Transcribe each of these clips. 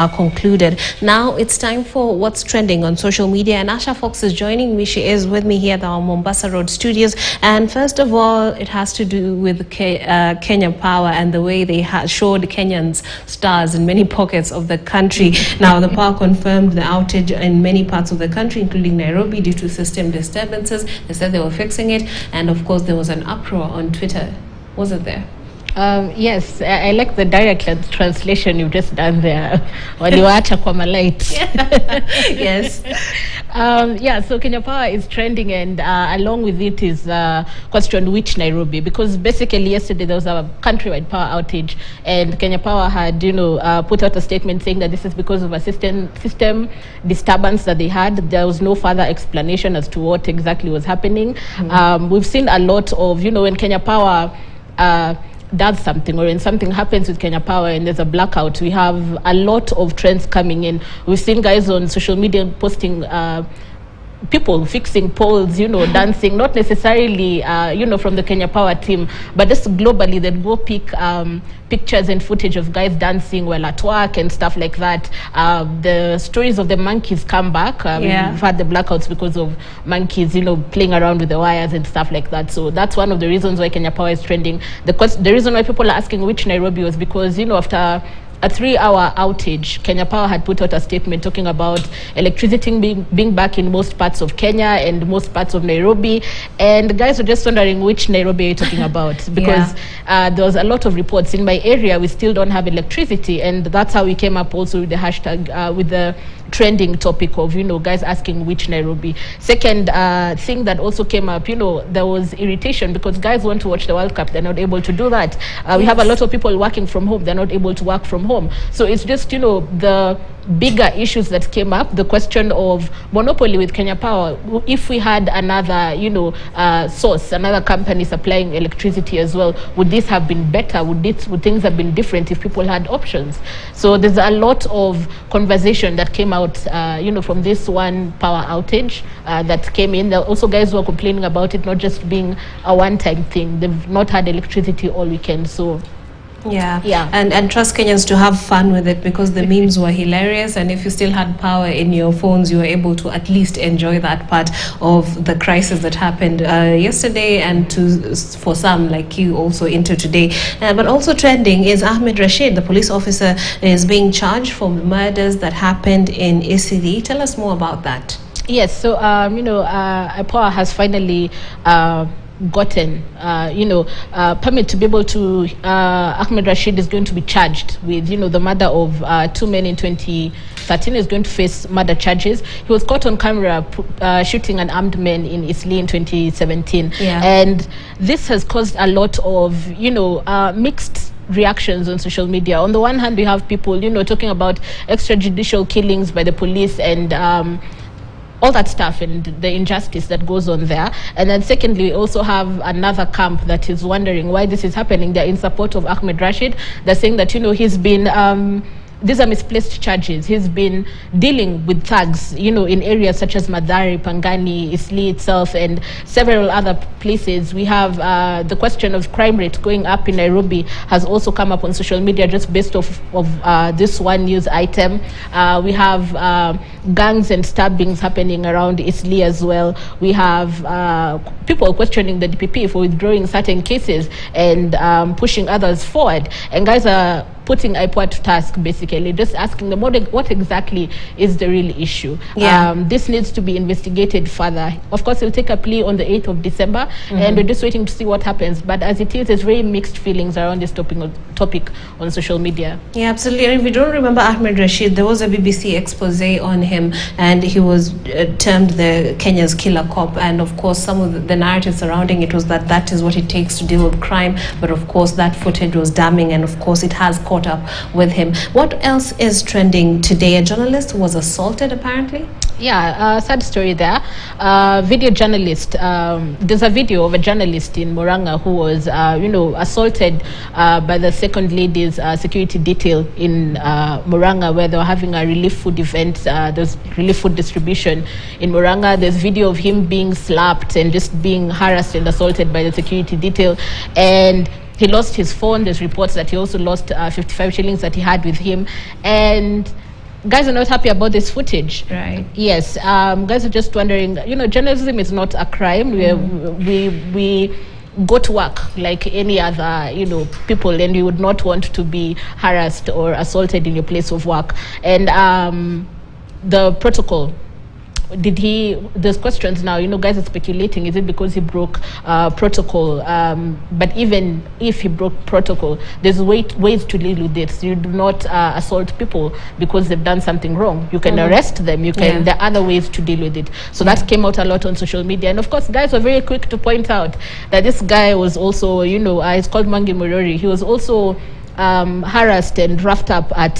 are concluded. Now it's time for what's trending on social media, and Asha Fox is joining me. She is with me here at our Mombasa Road studios. And first of all, it has to do with Kenya Power and the way they showed Kenyans stars in many pockets of the country. Now, the power confirmed the outage in many parts of the country, including Nairobi, due to system disturbances. They said they were fixing it, and of course there was an uproar on Twitter. Was it there? Yes, I like the direct translation you've just done there. Mmetuacha kwa light. Yes. Yeah, so Kenya Power is trending, and along with it is question which Nairobi, because basically yesterday there was a countrywide power outage, and Kenya Power had, put out a statement saying that this is because of a system disturbance that they had. There was no further explanation as to what exactly was happening. We've seen a lot of, when Kenya Power does something, or when something happens with Kenya Power and there's a blackout, we have a lot of trends coming in. We've seen guys on social media posting people fixing poles, dancing, not necessarily, from the Kenya Power team, but just globally, they'd go pick pictures and footage of guys dancing while at work and stuff like that. The stories of the monkeys come back. We've had the blackouts because of monkeys, playing around with the wires and stuff like that. So that's one of the reasons why Kenya Power is trending. The reason why people are asking which Nairobi was because, after a 3-hour outage, Kenya Power had put out a statement talking about electricity being back in most parts of Kenya and most parts of Nairobi. And the guys were just wondering which Nairobi are you talking about, because there was a lot of reports. In my area, we still don't have electricity, and that's how we came up also with the hashtag, with the trending topic of, guys asking which Nairobi. Second thing that also came up, there was irritation because guys want to watch the World Cup. They're not able to do that. We have a lot of people working from home. They're not able to work from home. So it's just, the bigger issues that came up, the question of monopoly with Kenya Power. If we had another, source, another company supplying electricity as well, would this have been better? Would things have been different if people had options? So there's a lot of conversation that came out, from this one power outage that came in. There are also guys who are complaining about it not just being a one-time thing. They've not had electricity all weekend, so. And trust Kenyans to have fun with it, because the memes were hilarious, and if you still had power in your phones, you were able to at least enjoy that part of the crisis that happened yesterday, and for some like you also into today. But also trending is Ahmed Rashid. The police officer is being charged for murders that happened in Isili. Tell us more about that. Yes, so IPOA has finally gotten permit to be able to Ahmed Rashid is going to be charged with the murder of 2 men in 2013. Is going to face murder charges. He was caught on camera shooting an armed man in Isli in 2017, and this has caused a lot of mixed reactions on social media. On the one hand, we have people talking about extrajudicial killings by the police and all that stuff and the injustice that goes on there. And then secondly, we also have another camp that is wondering why this is happening. They're in support of Ahmed Rashid. They're saying that, he's been, these are misplaced charges. He's been dealing with thugs, in areas such as Madari, Pangani, Isli itself, and several other places. We have the question of crime rate going up in Nairobi has also come up on social media just based off of this one news item. We have gangs and stabbings happening around Isli as well. We have people questioning the DPP for withdrawing certain cases and pushing others forward. And guys are putting IPOA to task, basically, just asking them what exactly is the real issue. This needs to be investigated further. Of course, he'll take a plea on the 8th of December, and we're just waiting to see what happens. But as it is, there's very mixed feelings around this topic on social media. Yeah, absolutely. And if we don't remember Ahmed Rashid, there was a BBC expose on him, and he was termed the Kenya's killer cop. And of course, some of the narrative surrounding it was that is what it takes to deal with crime. But of course, that footage was damning, and of course, it has caught up with him. What else is trending today? A journalist was assaulted, apparently. Sad story there. Video journalist. There's a video of a journalist in Murang'a who was, assaulted by the second lady's security detail in Murang'a, where they were having a relief food event. There's relief food distribution in Murang'a. There's video of him being slapped and just being harassed and assaulted by the security detail. And He lost his phone. There's reports that he also lost 55 shillings that he had with him. And guys are not happy about this footage. Right. Yes. Guys are just wondering, you know, journalism is not a crime. We go to work like any other, you know, people, and you would not want to be harassed or assaulted in your place of work. And the protocol, there's questions now, you know, guys are speculating, is it because he broke protocol? But even if he broke protocol, there's ways to deal with this. You do not assault people because they've done something wrong. You can arrest them, you can, there are other ways to deal with it. So that came out a lot on social media. And of course, guys were very quick to point out that this guy was also, you know, he's called Mangi Murori. He was also harassed and roughed up at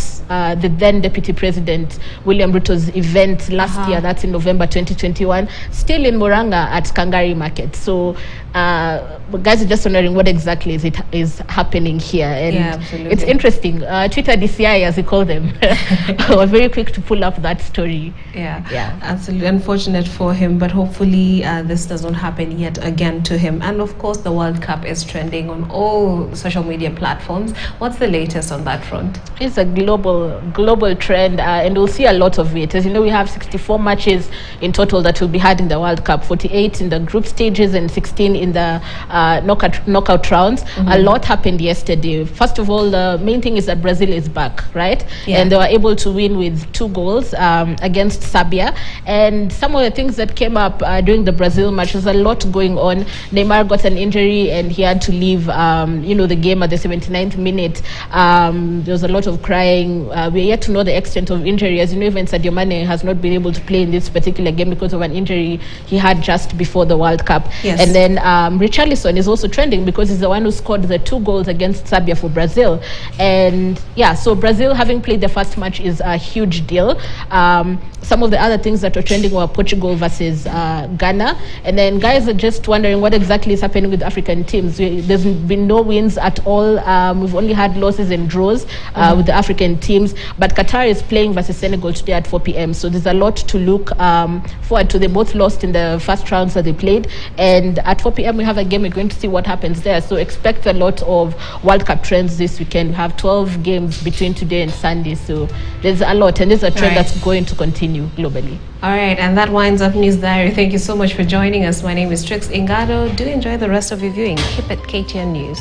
the then Deputy President William Ruto's event last year. That's in November 2021, still in Murang'a at Kangari Market. So guys are just wondering what exactly is happening here. And it's interesting. Twitter DCI, as we call them, were very quick to pull up that story. Yeah, absolutely. Unfortunate for him, but hopefully this does not happen yet again to him. And of course, the World Cup is trending on all social media platforms. What's the latest on that front? It's a global trend, and we'll see a lot of it. As you know, we have 64 matches in total that will be had in the World Cup, 48 in the group stages and 16 in the knockout rounds. A lot happened yesterday. First of all, the main thing is that Brazil is back, right? And they were able to win with 2 goals against Serbia. And some of the things that came up during the Brazil match, there's a lot going on. Neymar got an injury and he had to leave you know, the game at the 79th minute. There was a lot of crying. We're yet to know the extent of injury. As you know, even Sadio Mane has not been able to play in this particular game because of an injury he had just before the World Cup. And then Richarlison is also trending because he's the one who scored the 2 goals against Serbia for Brazil. And yeah, so Brazil having played the first match is a huge deal. Some of the other things that were trending were Portugal versus Ghana. And then guys are just wondering what exactly is happening with African teams. There's been no wins at all. We've only had losses and draws with the African teams. But Qatar is playing versus Senegal today at 4 p.m. So there's a lot to look forward to. They both lost in the first rounds that they played. And at 4 p.m. we have a game. We're going to see what happens there. So expect a lot of World Cup trends this weekend. We have 12 games between today and Sunday. So there's a lot. And there's a trend that's going to continue globally. All right, and that winds up News Diary. Thank you so much for joining us. My name is Trix Ingado. Do enjoy the rest of your viewing. Keep it KTN News.